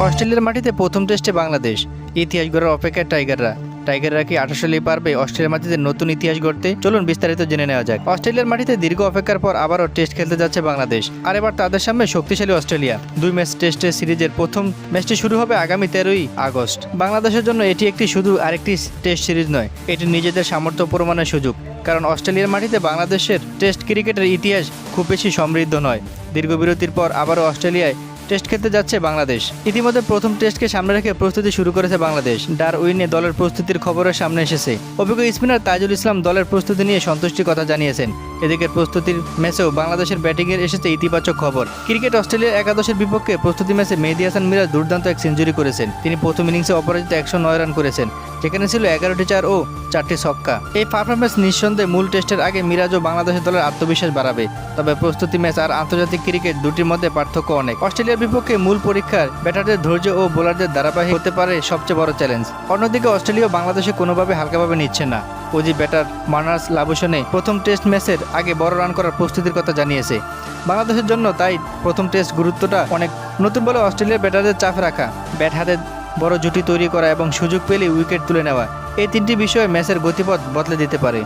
অস্ট্রেলিয়ার মাটিতে প্রথম টেস্টে বাংলাদেশ ইতিহাস গড়ার অপেক্ষায় টাইগাররা কি 28 সালেই পারবে অস্ট্রেলিয়ার মাটিতে নতুন ইতিহাস গড়তে? চলুন বিস্তারিত জেনে নেওয়া যাক। অস্ট্রেলিয়ার মাটিতে দীর্ঘ অপেক্ষার পর আবারও টেস্ট খেলতে যাচ্ছে বাংলাদেশ। আর এবার তাদের সামনে শক্তিশালী অস্ট্রেলিয়া। 2 ম্যাচ টেস্টের সিরিজের প্রথম ম্যাচটি শুরু হবে আগামী 13ই আগস্ট। বাংলাদেশের জন্য এটি একটি শুধু আরেকটি টেস্ট সিরিজ নয়, এটি নিজেদের সামর্থ্য প্রমাণের সুযোগ। কারণ অস্ট্রেলিয়ার মাটিতে বাংলাদেশের টেস্ট ক্রিকেটের ইতিহাস খুব বেশি সমৃদ্ধ নয়। দীর্ঘ বিরতির পর আবারও অস্ট্রেলিয়ায় টেস্ট খেলতে যাচ্ছে বাংলাদেশ। ইতিমধ্যে প্রথম টেস্টকে সামনে রেখে প্রস্তুতি শুরু করেছে বাংলাদেশ। ডারউইনে দলের প্রস্তুতির খবরের সামনে এসেছে। অভিজ্ঞ স্পিনার তাইজুল ইসলাম দলের প্রস্তুতি নিয়ে সন্তুষ্টির কথা জানিয়েছেন। এদিকে প্রস্তুতির ম্যাচেও বাংলাদেশের ব্যাটিংয়ের এসেছে ইতিবাচক খবর। ক্রিকেট অস্ট্রেলিয়ার একাদশের বিপক্ষে প্রস্তুতি ম্যাচে মেহেদী হাসান মিরাজ দুর্দান্ত এক সেঞ্চুরি করেছেন। তিনি প্রথম ইনিংসে অপরাজিত 109 রান করেছেন, যেখানে ছিল 11টি চার ও 4টি ছক্কা। এই পারফরম্যান্স নিঃসন্দেহে মূল টেস্টের আগে মিরাজ ও বাংলাদেশের দলের আত্মবিশ্বাস বাড়াবে। তবে প্রস্তুতি ম্যাচ আর আন্তর্জাতিক ক্রিকেট দুটির মধ্যে পার্থক্য অনেক। অস্ট্রেলিয়ার বিপক্ষে মূল পরীক্ষার ব্যাটারদের ধৈর্য ও বোলারদের ধারাবাহিক হতে পারে সবচেয়ে বড় চ্যালেঞ্জ। অন্যদিকে অস্ট্রেলিয়া বাংলাদেশে কোনোভাবে হালকাভাবে নিচ্ছে না। অজি ব্যাটার মার্নাস লাবুশনে প্রথম টেস্ট ম্যাচের আগে বড় রান করার প্রস্তুতির কথা জানিয়েছে। বাংলাদেশের জন্য তাই প্রথম টেস্ট গুরুত্বটা অনেক। নতুন বলে অস্ট্রেলিয়ার ব্যাটারদের চাপ রাখা, ব্যাট হাতে বড় জুটি তৈরি করা এবং সুযোগ পেলে উইকেট তুলে নেওয়া, এই তিনটি বিষয়ে ম্যাচের গতিপথ বদলে দিতে পারে।